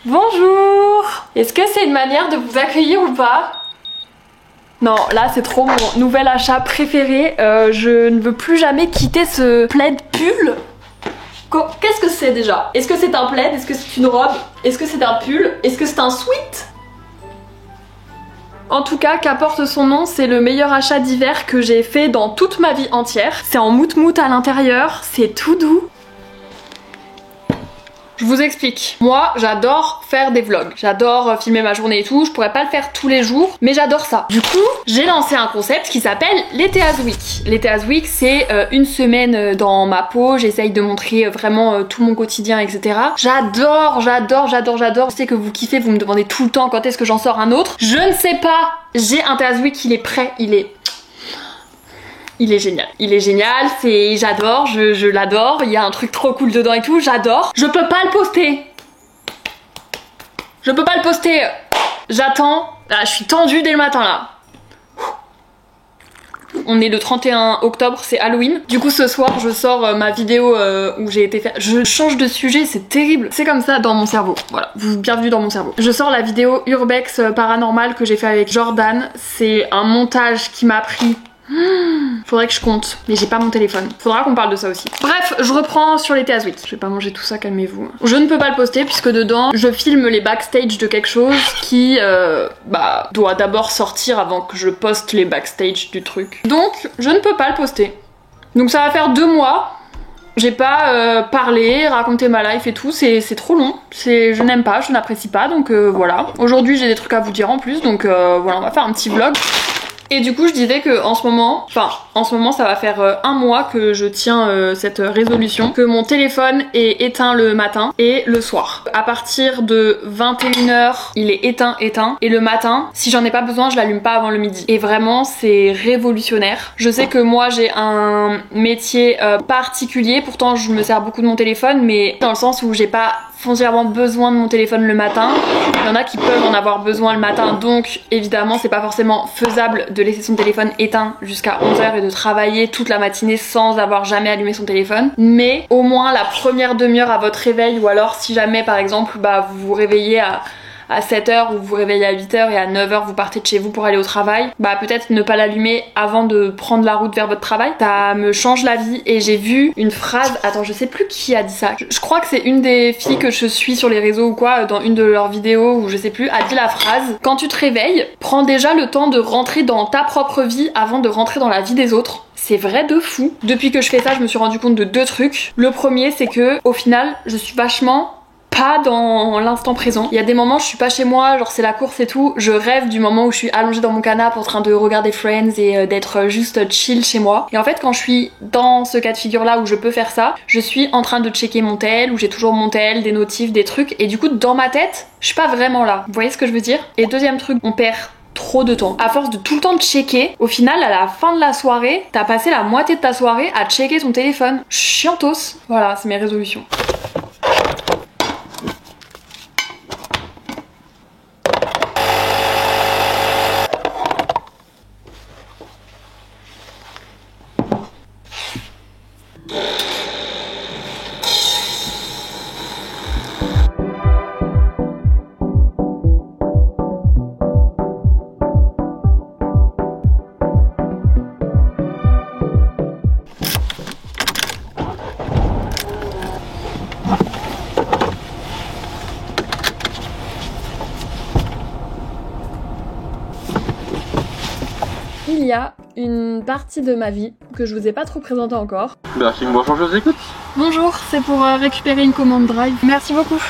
Bonjour! Est-ce que c'est une manière de vous accueillir ou pas? Non, là c'est trop mon nouvel achat préféré. Je ne veux plus jamais quitter ce plaid pull. Qu'est-ce que c'est déjà? Est-ce que c'est un plaid? Est-ce que c'est une robe? Est-ce que c'est un pull? Est-ce que c'est un sweat? En tout cas, qu'apporte son nom, c'est le meilleur achat d'hiver que j'ai fait dans toute ma vie entière. C'est en mout-mout à l'intérieur, c'est tout doux. Je vous explique. Moi, j'adore faire des vlogs. J'adore filmer ma journée et tout. Je pourrais pas le faire tous les jours, mais j'adore ça. Du coup, j'ai lancé un concept qui s'appelle l'été as week. L'été as week, c'est une semaine dans ma peau. J'essaye de montrer vraiment tout mon quotidien, etc. J'adore. Je sais que vous kiffez, vous me demandez tout le temps quand est-ce que j'en sors un autre. Je ne sais pas. J'ai un Té as week, il est prêt, il est génial. Il est génial, j'adore, je l'adore, il y a un truc trop cool dedans et tout, j'adore. Je peux pas le poster. J'attends. Là, je suis tendue dès le matin là. On est le 31 octobre, c'est Halloween. Du coup ce soir je sors ma vidéo où j'ai été faire... Je change de sujet, c'est terrible. C'est comme ça dans mon cerveau. Voilà, bienvenue dans mon cerveau. Je sors la vidéo Urbex paranormal que j'ai fait avec Jordan. C'est un montage qui m'a pris... Faudrait que je compte, mais j'ai pas mon téléphone. Faudra qu'on parle de ça aussi. Bref, je reprends sur l'été as week. Je vais pas manger tout ça, calmez-vous. Je ne peux pas le poster puisque dedans, je filme les backstage de quelque chose qui doit d'abord sortir avant que je poste les backstage du truc. Donc, je ne peux pas le poster. Donc ça va faire 2 mois. J'ai pas parlé, raconté ma life et tout, c'est trop long. Je n'aime pas, je n'apprécie pas, donc voilà. Aujourd'hui, j'ai des trucs à vous dire en plus, donc voilà, on va faire un petit vlog. Et du coup je disais que en ce moment ça va faire 1 mois que je tiens cette résolution, que mon téléphone est éteint le matin et le soir. À partir de 21 h il est éteint et le matin, si j'en ai pas besoin, je l'allume pas avant le midi. Et vraiment c'est révolutionnaire. Je sais que moi j'ai un métier particulier, pourtant je me sers beaucoup de mon téléphone, mais dans le sens où j'ai pas foncièrement besoin de mon téléphone le matin. Il y en a qui peuvent en avoir besoin le matin, donc évidemment c'est pas forcément faisable de laisser son téléphone éteint jusqu'à 11 h et de travailler toute la matinée sans avoir jamais allumé son téléphone. Mais au moins la première demi-heure à votre réveil, ou alors si jamais par exemple vous vous réveillez à 7 h ou vous vous réveillez à 8 h et à 9 h vous partez de chez vous pour aller au travail, peut-être ne pas l'allumer avant de prendre la route vers votre travail. Ça me change la vie. Et j'ai vu une phrase, attends je sais plus qui a dit ça, je crois que c'est une des filles que je suis sur les réseaux ou quoi, dans une de leurs vidéos ou je sais plus, a dit la phrase: quand tu te réveilles, prends déjà le temps de rentrer dans ta propre vie avant de rentrer dans la vie des autres. C'est vrai de fou. Depuis que je fais ça, je me suis rendu compte de 2 trucs. Le premier, c'est que au final je suis vachement pas dans l'instant présent. Il y a des moments je suis pas chez moi, genre c'est la course et tout, je rêve du moment où je suis allongée dans mon canapé en train de regarder Friends et d'être juste chill chez moi. Et en fait quand je suis dans ce cas de figure là où je peux faire ça, je suis en train de checker mon tel, où j'ai toujours mon tel, des notifs, des trucs, et du coup dans ma tête, je suis pas vraiment là. Vous voyez ce que je veux dire? Et deuxième truc, on perd trop de temps. À force de tout le temps de checker, au final à la fin de la soirée, t'as passé la moitié de ta soirée à checker ton téléphone. Chiantos. Voilà, c'est mes résolutions. Il y a une partie de ma vie que je vous ai pas trop présentée encore. Merci, bonjour, je vous écoute. Bonjour, c'est pour récupérer une commande Drive. Merci beaucoup.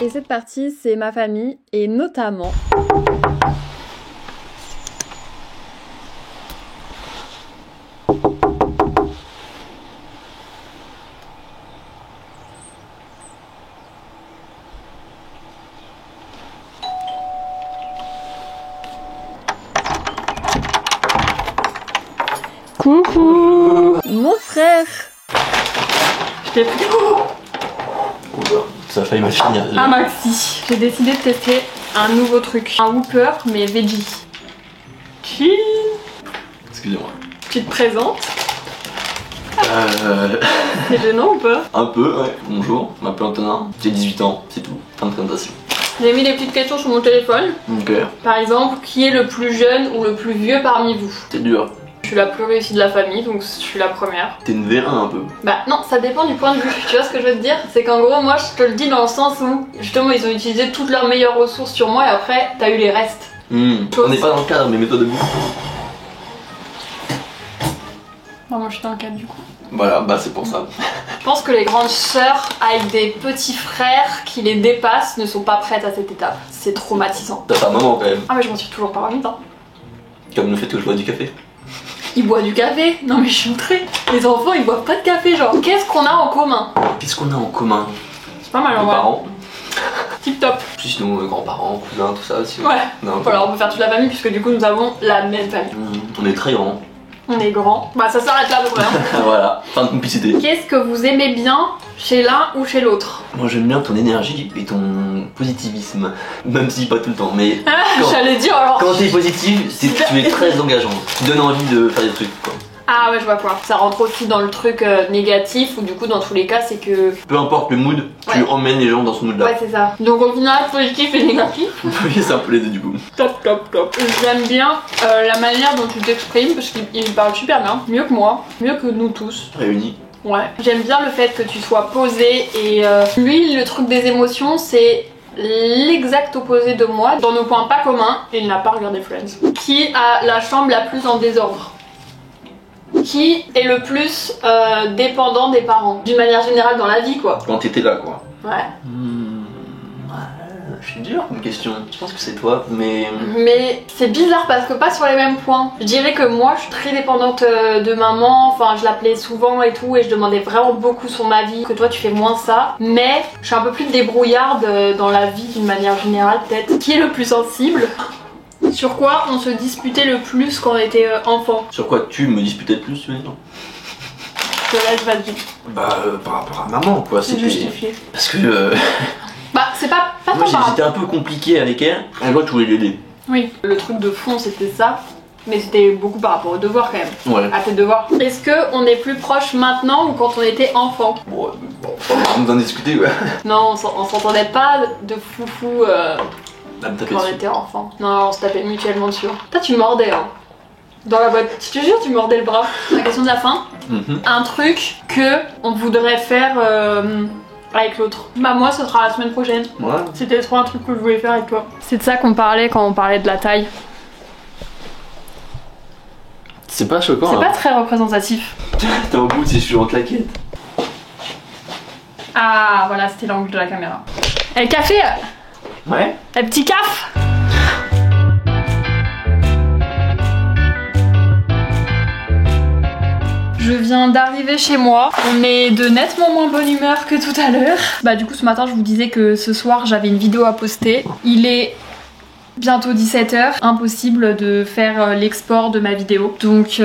Et cette partie, c'est ma famille et notamment... Coucou mon frère. Je t'ai pris. Ça a failli mal finir. Ah Maxi. J'ai décidé de tester un nouveau truc. Un Whopper mais veggie. Excusez-moi. Tu te présentes? C'est gênant ou pas? Un peu, ouais. Bonjour, je m'appelle Antonin, j'ai 18 ans, c'est tout. Fin de présentation. J'ai mis des petites questions sur mon téléphone. Ok. Par exemple, qui est le plus jeune ou le plus vieux parmi vous? C'est dur. Je suis la plus réussie de la famille, donc je suis la première. T'es une V1 un peu. Bah non, ça dépend du point de vue. Tu vois ce que je veux te dire? C'est qu'en gros, moi je te le dis dans le sens où justement ils ont utilisé toutes leurs meilleures ressources sur moi et après t'as eu les restes. On n'est pas dans le cadre, mais mets-toi debout. Non, moi je suis dans le cadre du coup. Voilà, bah c'est pour ça. Je pense que les grandes sœurs avec des petits frères qui les dépassent ne sont pas prêtes à cette étape. C'est traumatisant. T'as ta maman quand même. Ah mais je m'en suis toujours pas remise hein. Comme le fait que je bois du café. Il boit du café? Non mais je suis outrée. Les enfants ils boivent pas de café genre. Qu'est-ce qu'on a en commun? Qu'est-ce qu'on a en commun? C'est pas mal en Nos vrai. parents. Tip top. Plus nos grands-parents, cousins, tout ça aussi. Ouais. Non, Voilà, on peut faire toute la famille puisque du coup nous avons la même famille. On est très grands. On est grands. Bah ça s'arrête là à peu près. Hein. Voilà, fin de complicité. Qu'est-ce que vous aimez bien chez l'un ou chez l'autre? Moi j'aime bien ton énergie et ton positivisme. Même si pas tout le temps, mais quand, J'allais dire alors. quand t'es positive, tu es très engageante. Tu donnes envie de faire des trucs quoi. Ah ouais je vois quoi. Ça rentre aussi dans le truc négatif ou du coup dans tous les cas c'est que... Peu importe le mood, tu emmènes les gens dans ce mood là. Ouais c'est ça. Donc au final positif et négatif. Oui c'est un peu les deux du coup. Top top top. J'aime bien la manière dont tu t'exprimes parce qu'il parle super bien. Mieux que moi. Mieux que nous tous. Réunis. Ouais. J'aime bien le fait que tu sois posé et lui le truc des émotions c'est l'exact opposé de moi. Dans nos points pas communs, il n'a pas regardé Friends. Qui a la chambre la plus en désordre? Qui est le plus dépendant des parents? D'une manière générale dans la vie quoi. Quand t'étais là quoi. Ouais. C'est dur comme question. Je pense que c'est toi, mais... Mais c'est bizarre parce que pas sur les mêmes points. Je dirais que moi je suis très dépendante de maman, enfin je l'appelais souvent et tout et je demandais vraiment beaucoup son avis, que toi tu fais moins ça. Mais je suis un peu plus débrouillarde dans la vie d'une manière générale peut-être. Qui est le plus sensible? Sur quoi on se disputait le plus quand on était enfant? Sur quoi tu me disputais le plus, tu veux dire? Je te laisse, vas-y. Bah par rapport à maman quoi, C'est c'était... justifié. Parce que... Bah c'est pas moi tant par rapport. j'étais un peu compliqué avec elle, un jour tu voulais l'aider. Oui, le truc de fond c'était ça. Mais c'était beaucoup par rapport aux devoirs quand même. Ouais. À tes devoirs. Est-ce qu'on est plus proche maintenant ou quand on était enfant? Bon, on va en discuter ouais. Non, on s'entendait pas de foufou À me taper quand on dessus. était enfant. Non, on se tapait mutuellement dessus. Toi, tu mordais, hein. Dans la boîte. Je te jure, tu mordais le bras. La question de la fin. Un truc que on voudrait faire avec l'autre. Bah, moi, ce sera la semaine prochaine. Ouais. C'était trop un truc que je voulais faire avec toi. C'est de ça qu'on parlait quand on parlait de la taille. C'est pas choquant. C'est hein. pas très représentatif. T'es au bout si je suis en claquette. Ah, voilà, c'était l'angle de la caméra. Et le café Ouais. Le petit caf. Je viens d'arriver chez moi, on est de nettement moins bonne humeur que tout à l'heure. Bah du coup ce matin je vous disais que ce soir j'avais une vidéo à poster. Il est bientôt 17h, impossible de faire l'export de ma vidéo. Donc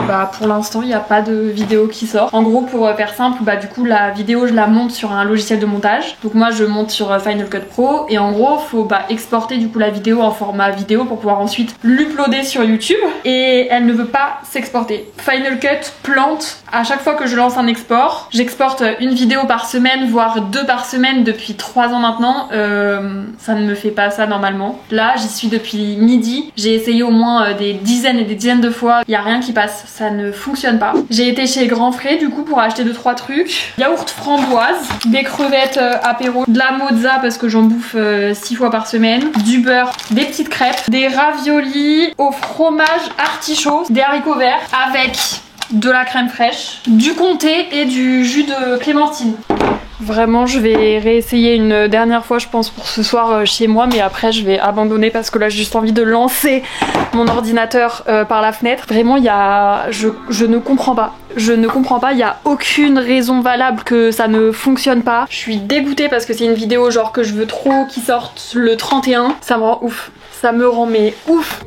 bah pour l'instant il n'y a pas de vidéo qui sort. En gros pour faire simple, bah du coup la vidéo je la monte sur un logiciel de montage. Donc moi je monte sur Final Cut Pro et en gros faut exporter du coup la vidéo en format vidéo pour pouvoir ensuite l'uploader sur YouTube et elle ne veut pas s'exporter. Final Cut plante à chaque fois que je lance un export. J'exporte une vidéo par semaine voire 2 par semaine depuis 3 ans maintenant. Ça ne me fait pas ça normalement. Là, j'y suis depuis midi. J'ai essayé au moins des dizaines et des dizaines de fois. Il y a rien qui passe. Ça ne fonctionne pas. J'ai été chez Grand Frais du coup pour acheter 2-3 trucs. Yaourt framboise, des crevettes apéro, de la mozza parce que j'en bouffe 6 fois par semaine, du beurre, des petites crêpes, des raviolis au fromage artichaut, des haricots verts avec de la crème fraîche, du comté et du jus de clémentine. Vraiment, je vais réessayer une dernière fois, je pense, pour ce soir chez moi, mais après, je vais abandonner parce que là, j'ai juste envie de lancer mon ordinateur par la fenêtre. Vraiment, il y a... Je ne comprends pas. Je ne comprends pas, il n'y a aucune raison valable que ça ne fonctionne pas. Je suis dégoûtée parce que c'est une vidéo genre que je veux trop qui sorte le 31. Ça me rend ouf. Ça me rend mais ouf.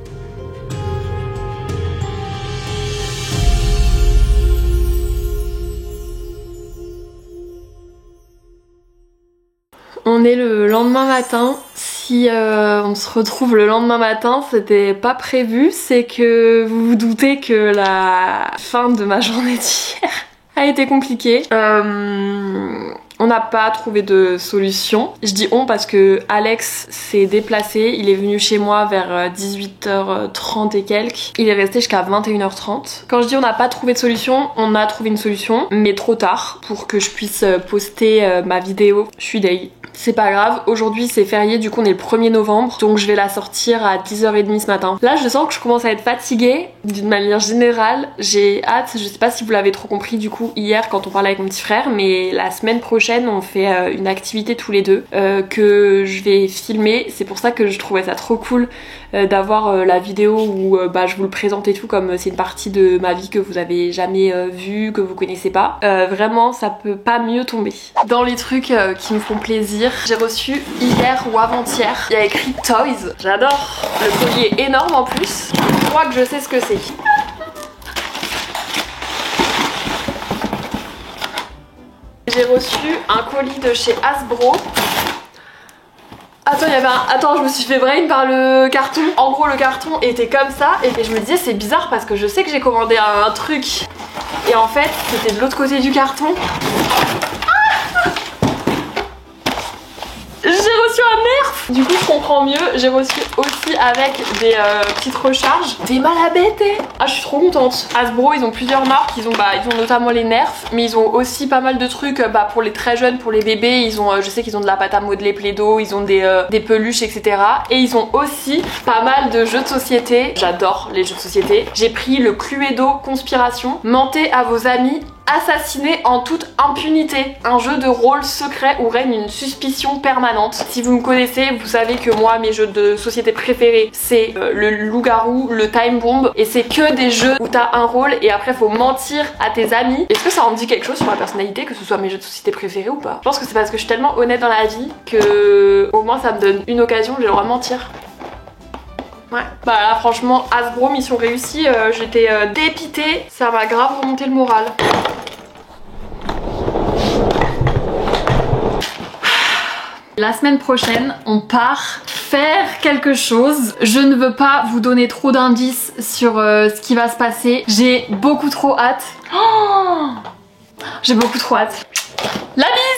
On est le lendemain matin, si on se retrouve le lendemain matin, c'était pas prévu, c'est que vous vous doutez que la fin de ma journée d'hier a été compliquée. On n'a pas trouvé de solution. Je dis on parce que Alex s'est déplacé, il est venu chez moi vers 18h30 et quelques. Il est resté jusqu'à 21h30. Quand je dis on n'a pas trouvé de solution, on a trouvé une solution, mais trop tard pour que je puisse poster ma vidéo. Je suis deg. C'est pas grave, aujourd'hui c'est férié, du coup on est le 1er novembre, donc je vais la sortir à 10h30 ce matin. Là je sens que je commence à être fatiguée d'une manière générale, j'ai hâte, je sais pas si vous l'avez trop compris du coup hier quand on parlait avec mon petit frère, mais la semaine prochaine on fait une activité tous les deux que je vais filmer, c'est pour ça que je trouvais ça trop cool d'avoir la vidéo où je vous le présente et tout, comme c'est une partie de ma vie que vous avez jamais vue, que vous connaissez pas. Vraiment ça peut pas mieux tomber. Dans les trucs qui me font plaisir, j'ai reçu hier ou avant-hier, il y a écrit Toys. J'adore. Le collier est énorme en plus. Je crois que je sais ce que c'est. J'ai reçu un colis de chez Hasbro. Attends, il y avait un... Attends, je me suis fait brain par le carton. En gros, le carton était comme ça et je me disais c'est bizarre parce que je sais que j'ai commandé un truc et en fait c'était de l'autre côté du carton. J'ai reçu un Nerf. Du coup je comprends mieux. J'ai reçu aussi avec des petites recharges des Malabête. Ah je suis trop contente. Hasbro ils ont plusieurs marques. Ils ont notamment les Nerf, mais ils ont aussi pas mal de trucs pour les très jeunes, pour les bébés. Ils ont, je sais qu'ils ont de la pâte à modeler Play-Doh, ils ont des peluches etc. Et ils ont aussi pas mal de jeux de société. J'adore les jeux de société. J'ai pris le Cluedo Conspiration. Mentez à vos amis. Assassiné en toute impunité, un jeu de rôle secret où règne une suspicion permanente. Si vous me connaissez, vous savez que moi mes jeux de société préférés c'est le loup-garou, le time bomb, et c'est que des jeux où t'as un rôle et après faut mentir à tes amis. Est-ce que ça en dit quelque chose sur ma personnalité, que ce soit mes jeux de société préférés ou pas? Je pense que c'est parce que je suis tellement honnête dans la vie que au moins ça me donne une occasion, j'ai le droit de mentir. Ouais. Bah là franchement Hasbro mission réussie, j'étais dépitée, ça m'a grave remonté le moral. La semaine prochaine, on part faire quelque chose. Je ne veux pas vous donner trop d'indices sur ce qui va se passer. J'ai beaucoup trop hâte. Oh, j'ai beaucoup trop hâte. La bise!